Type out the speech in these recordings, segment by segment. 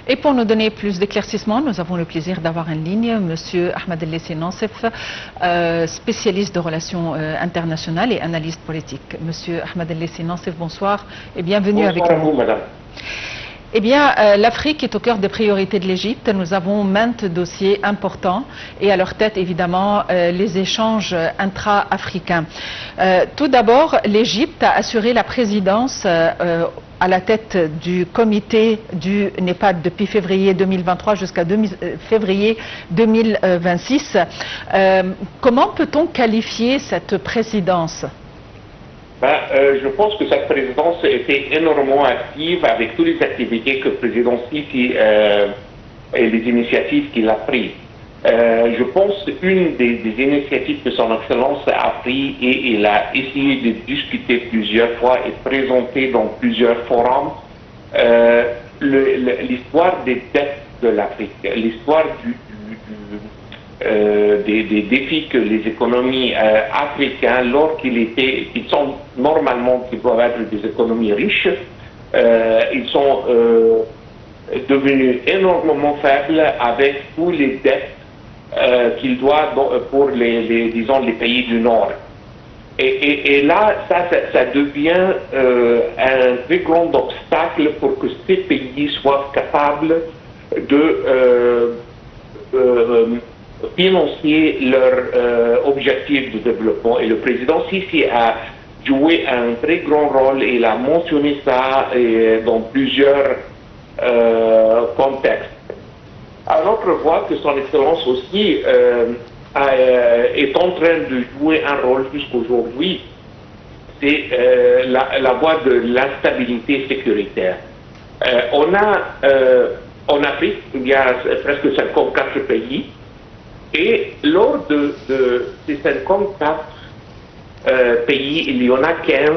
Et pour nous donner plus d'éclaircissements, nous avons le plaisir d'avoir en ligne M. Ahmed El-Lessi Nassef, spécialiste de relations internationales et analyste politique. M. Ahmed El-Lessi Nassef, bonsoir et bienvenue avec nous. Bonsoir à vous, madame. Eh bien, l'Afrique est au cœur des priorités de l'Égypte. Nous avons maintes dossiers importants et à leur tête, évidemment, les échanges intra-africains. Tout d'abord, l'Égypte a assuré la présidence à la tête du comité du NEPAD depuis février 2023 jusqu'à février 2026. Comment peut-on qualifier cette présidence ? Je pense que cette présidence était énormément active avec toutes les activités que le président Sisi et les initiatives qu'il a prises. Je pense qu'une des initiatives que son Excellence a prises et il a essayé de discuter plusieurs fois et présenter dans plusieurs forums l'histoire des dettes de l'Afrique, l'histoire des défis que les économies africaines, qui sont normalement, qui doivent être des économies riches, ils sont devenus énormément faibles avec tous les dettes qu'ils doivent pour disons, les pays du Nord. Et là, ça devient un très grand obstacle pour que ces pays soient capables de financer leurs objectifs de développement. Et le président Sisi a joué un très grand rôle et il a mentionné ça dans plusieurs contextes. À notre voix que son Excellence aussi est en train de jouer un rôle jusqu'aujourd'hui, c'est la voie de l'instabilité sécuritaire. En Afrique, il y a presque 54 pays. Et lors de ces 54 pays, il y en a 15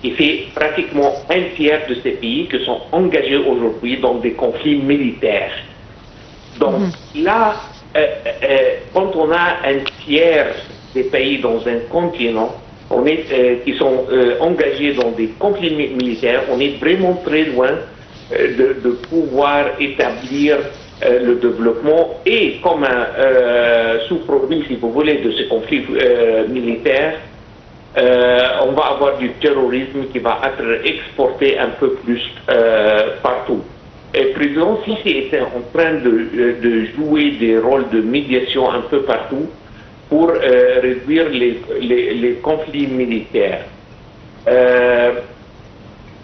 qui fait pratiquement un tiers de ces pays qui sont engagés aujourd'hui dans des conflits militaires. Donc là, quand on a un tiers des pays dans un continent qui sont engagés dans des conflits militaires, on est vraiment très loin de pouvoir établir le développement et comme un sous-produit, si vous voulez, de ce conflit militaire, on va avoir du terrorisme qui va être exporté un peu plus partout. Et le président Sisi était en train de jouer des rôles de médiation un peu partout pour réduire les conflits militaires.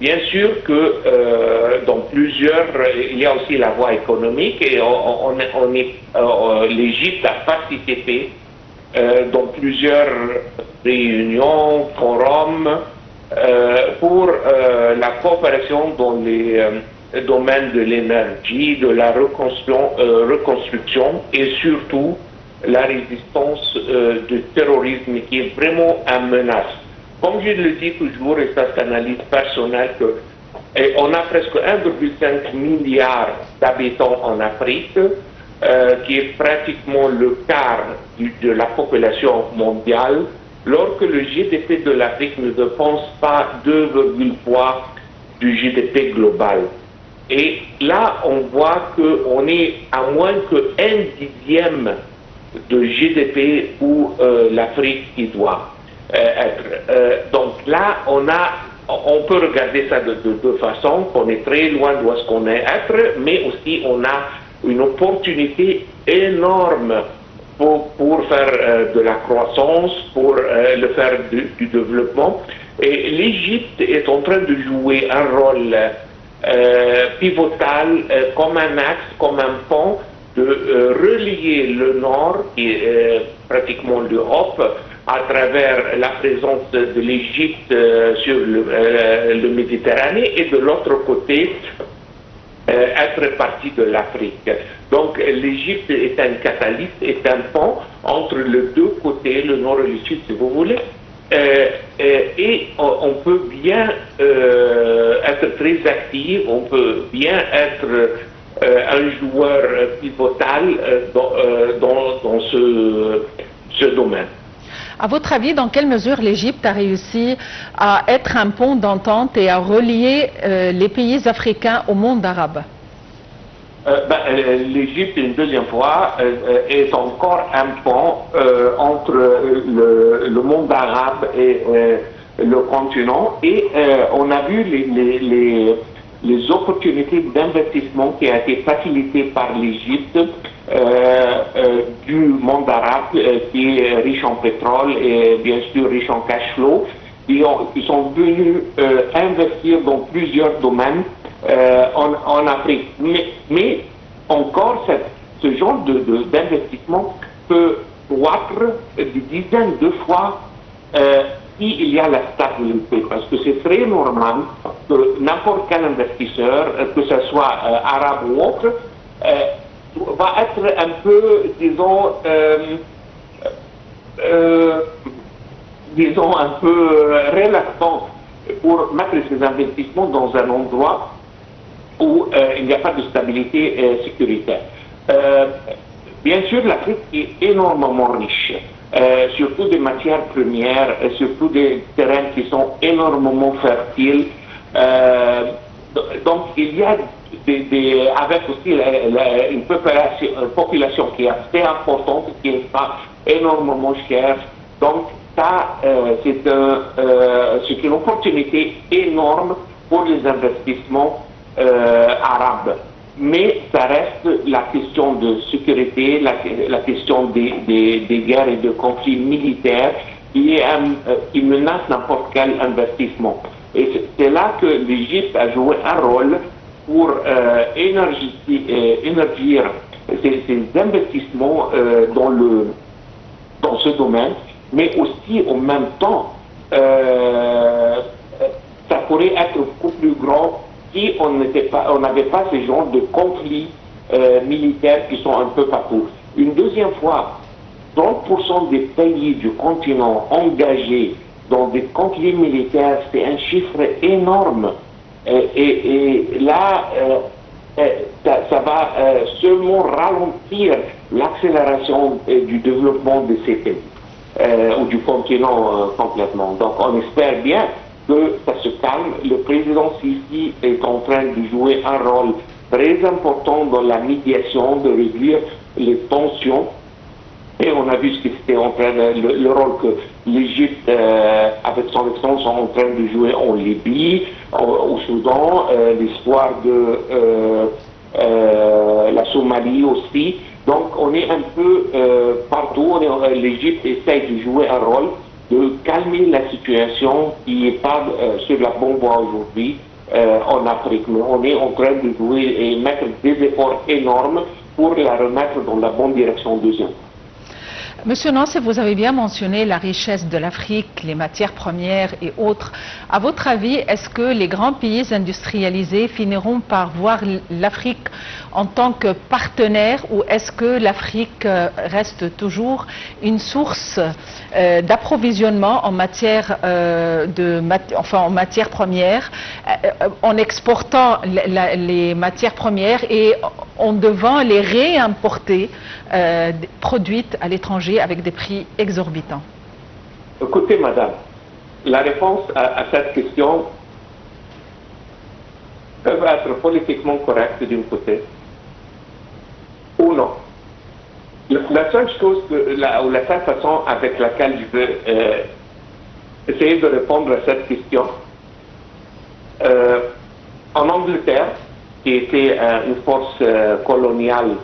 Bien sûr que dans il y a aussi la voie économique et l'Égypte a participé dans plusieurs réunions, forums pour la coopération dans les domaines de l'énergie, de la reconstruction et surtout la résistance du terrorisme qui est vraiment une menace. Comme je le dis toujours, et ça c'est une analyse personnelle, on a presque 1,5 milliard d'habitants en Afrique, qui est pratiquement le quart de la population mondiale, alors que le GDP de l'Afrique ne dépense pas 2,3 du GDP global. Et là, on voit qu'on est à moins que 1/10 de GDP où l'Afrique y doit être. Donc là, on peut regarder ça de deux façons, qu'on est très loin de ce qu'on est être, mais aussi on a une opportunité énorme pour faire de la croissance, pour le faire du développement. Et l'Égypte est en train de jouer un rôle pivotal comme un axe, comme un pont, de relier le Nord, qui est pratiquement l'Europe, à travers la présence de l'Égypte sur le Méditerranée et de l'autre côté, être partie de l'Afrique. Donc l'Égypte est un catalyste, est un pont entre les deux côtés, le Nord et le Sud si vous voulez, et on peut bien être très actif, on peut bien être un joueur pivotal dans ce domaine. À votre avis, dans quelle mesure l'Égypte a réussi à être un pont d'entente et à relier les pays africains au monde arabe? L'Égypte, une deuxième fois, est encore un pont entre le monde arabe et le continent. Et on a vu les opportunités d'investissement qui ont été facilitées par l'Égypte du monde arabe qui est riche en pétrole et bien sûr riche en cash flow. Ils sont venus investir dans plusieurs domaines en Afrique. Mais encore, ce genre d'investissement peut croître des dizaines de fois s'il y a la stabilité. Parce que c'est très normal que n'importe quel investisseur, que ce soit arabe ou autre, va être un peu, disons, un peu reluctant pour mettre ses investissements dans un endroit où il n'y a pas de stabilité sécuritaire. Bien sûr, l'Afrique est énormément riche, surtout des matières premières, surtout des terrains qui sont énormément fertiles. Donc, il y a avec aussi une population qui est assez importante, qui n'est pas énormément chère. Donc, ça, c'est une opportunité énorme pour les investissements arabes. Mais ça reste la question de sécurité, la question des guerres et de conflits militaires qui menacent n'importe quel investissement. Et c'est là que l'Égypte a joué un rôle pour énergir ces investissements dans ce domaine, mais aussi en même temps, ça pourrait être beaucoup plus grand si on n'avait pas ce genre de conflits militaires qui sont un peu partout. Une deuxième fois, 30% des pays du continent engagés dans des conflits militaires, c'est un chiffre énorme. Et là, ça va seulement ralentir l'accélération du développement de ces pays, ou du continent complètement. Donc on espère bien que ça se calme. Le président Sisi est en train de jouer un rôle très important dans la médiation, de réduire les tensions. Et on a vu ce qui était en train le rôle que l'Égypte, avec son expérience, est en train de jouer en Libye, au Soudan, l'histoire de la Somalie aussi. Donc on est un peu partout. L'Égypte essaye de jouer un rôle de calmer la situation qui n'est pas sur la bonne voie aujourd'hui en Afrique. Mais on est en train de jouer et mettre des efforts énormes pour la remettre dans la bonne direction deuxième. Monsieur Nansé, vous avez bien mentionné la richesse de l'Afrique, les matières premières et autres. À votre avis, est-ce que les grands pays industrialisés finiront par voir l'Afrique en tant que partenaire, ou est-ce que l'Afrique reste toujours une source d'approvisionnement en matière en matières premières, en exportant les matières premières et en devant les réimporter produites à l'étranger avec des prix exorbitants? Écoutez, madame, la réponse à cette question peut être politiquement correcte d'un côté ou non. La seule chose, ou la seule façon avec laquelle je veux essayer de répondre à cette question, en Angleterre, qui était une force coloniale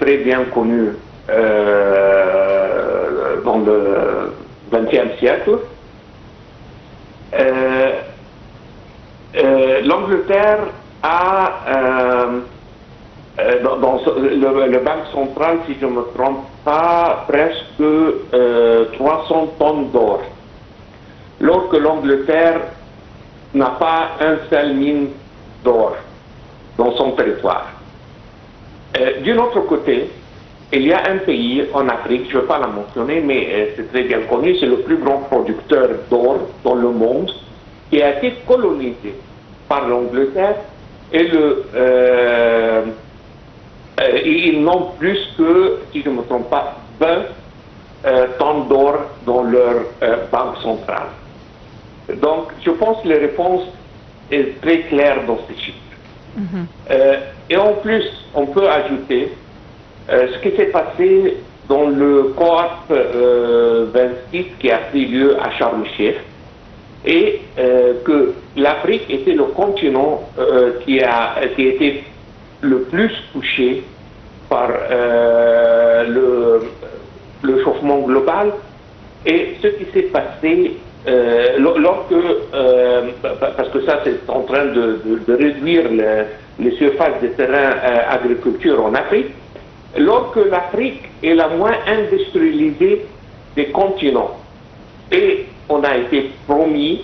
très bien connue dans le XXe siècle, l'Angleterre a, dans le Banque centrale, si je ne me trompe pas, presque 300 tonnes d'or. Alors que l'Angleterre n'a pas un seul mine d'or dans son territoire. D'un autre côté, il y a un pays en Afrique, je ne vais pas la mentionner, mais c'est très bien connu, c'est le plus grand producteur d'or dans le monde, qui a été colonisé par l'Angleterre, et ils n'ont plus que, si je ne me trompe pas, 20 tonnes d'or dans leur banque centrale. Donc, je pense que la réponse est très claire dans ces chiffres. Et en plus, on peut ajouter ce qui s'est passé dans le COP 26 qui a pris lieu à Sharm el-Sheikh, et que l'Afrique était le continent qui était le plus touché par le chauffement global. Et ce qui s'est passé parce que ça c'est en train de réduire les surfaces de terrain agriculture en Afrique, lorsque l'Afrique est la moins industrialisée des continents, et on a été promis,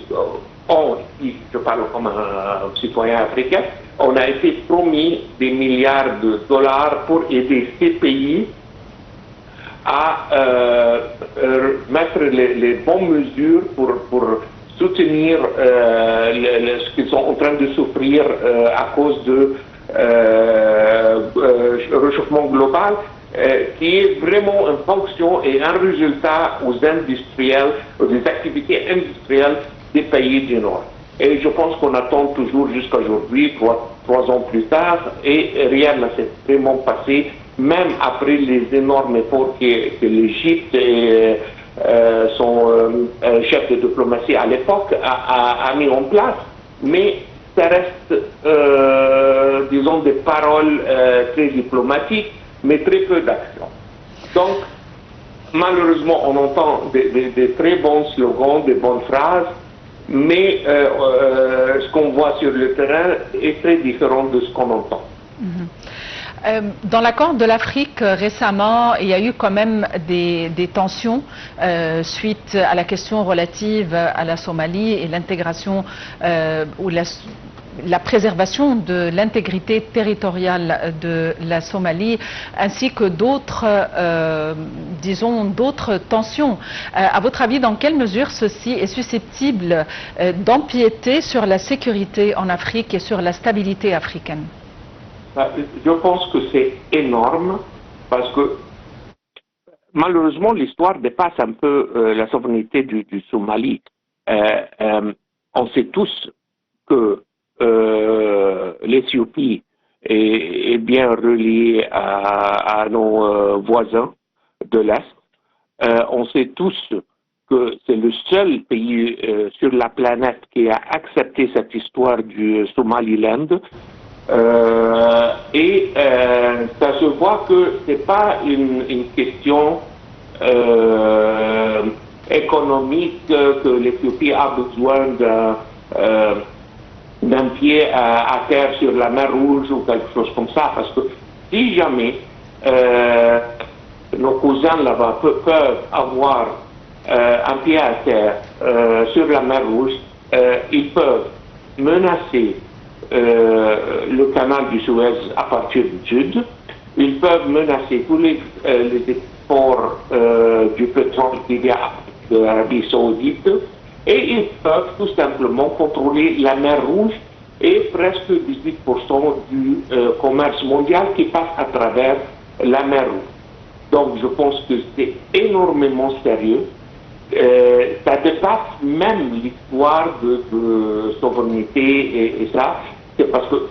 je parle comme un citoyen africain, on a été promis des milliards de dollars pour aider ces pays à mettre les bonnes mesures pour soutenir ce qu'ils sont en train de souffrir à cause de réchauffement global, qui est vraiment une fonction et un résultat aux industriels, aux activités industrielles des pays du Nord. Et je pense qu'on attend toujours jusqu'à aujourd'hui, trois ans plus tard, et rien ne s'est vraiment passé, même après les énormes efforts que l'Égypte et son chef de diplomatie à l'époque a mis en place. Mais ça reste, disons, des paroles très diplomatiques, mais très peu d'action. Donc, malheureusement, on entend des très bons slogans, des bonnes phrases, mais ce qu'on voit sur le terrain est très différent de ce qu'on entend. Dans l'accord de l'Afrique récemment, il y a eu quand même des tensions suite à la question relative à la Somalie et l'intégration ou la préservation de l'intégrité territoriale de la Somalie, ainsi que d'autres, disons, d'autres tensions. À votre avis, dans quelle mesure ceci est susceptible d'empiéter sur la sécurité en Afrique et sur la stabilité africaine? Je pense que c'est énorme parce que malheureusement l'histoire dépasse un peu la souveraineté du Somalie. On sait tous que l'Éthiopie est bien reliée à nos voisins de l'Est. On sait tous que c'est le seul pays sur la planète qui a accepté cette histoire du Somaliland. Et ça se voit que ce n'est pas une question économique, que l'Éthiopie a besoin d'un pied à terre sur la mer Rouge ou quelque chose comme ça, parce que si jamais nos cousins là-bas peuvent avoir un pied à terre sur la mer Rouge, ils peuvent menacer le canal du Suez à partir du sud. Ils peuvent menacer tous les exports du pétrole qu'il y a de l'Arabie Saoudite, et ils peuvent tout simplement contrôler la mer Rouge et presque 18% du commerce mondial qui passe à travers la mer Rouge. Donc je pense que c'est énormément sérieux. Ça dépasse même l'histoire de souveraineté et ça. C'est parce que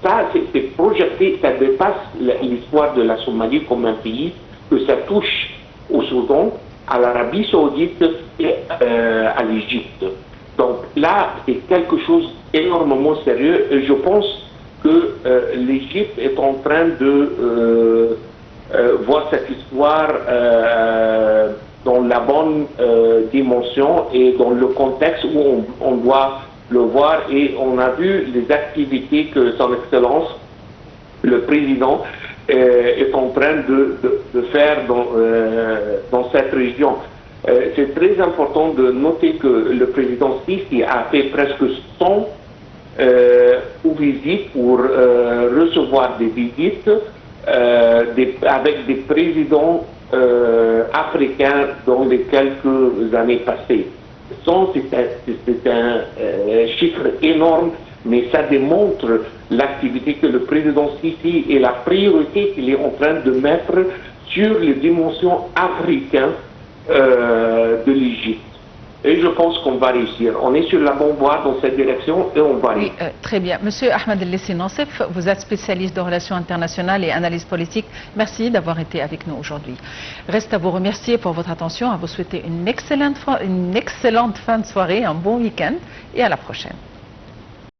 ça, c'est projeté, ça dépasse l'histoire de la Somalie comme un pays, que ça touche au Soudan, à l'Arabie Saoudite et à l'Égypte. Donc là, c'est quelque chose d'énormément sérieux, et je pense que l'Égypte est en train de voir cette histoire dans la bonne dimension et dans le contexte où on doit le voir, et on a vu les activités que son Excellence, le Président, est en train de faire dans cette région. C'est très important de noter que le Président Sisi a fait presque 100 visites pour recevoir des visites avec des présidents africains dans les quelques années passées. C'est un chiffre énorme, mais ça démontre l'activité que le président Sisi et la priorité qu'il est en train de mettre sur les dimensions africaines de l'Égypte. Et je pense qu'on va réussir. On est sur la bonne voie dans cette direction et on va réussir. Oui, très bien. Monsieur Ahmed El-Lessi Nassif, vous êtes spécialiste de relations internationales et analyse politique. Merci d'avoir été avec nous aujourd'hui. Reste à vous remercier pour votre attention, à vous souhaiter une excellente fin de soirée, un bon week-end et à la prochaine.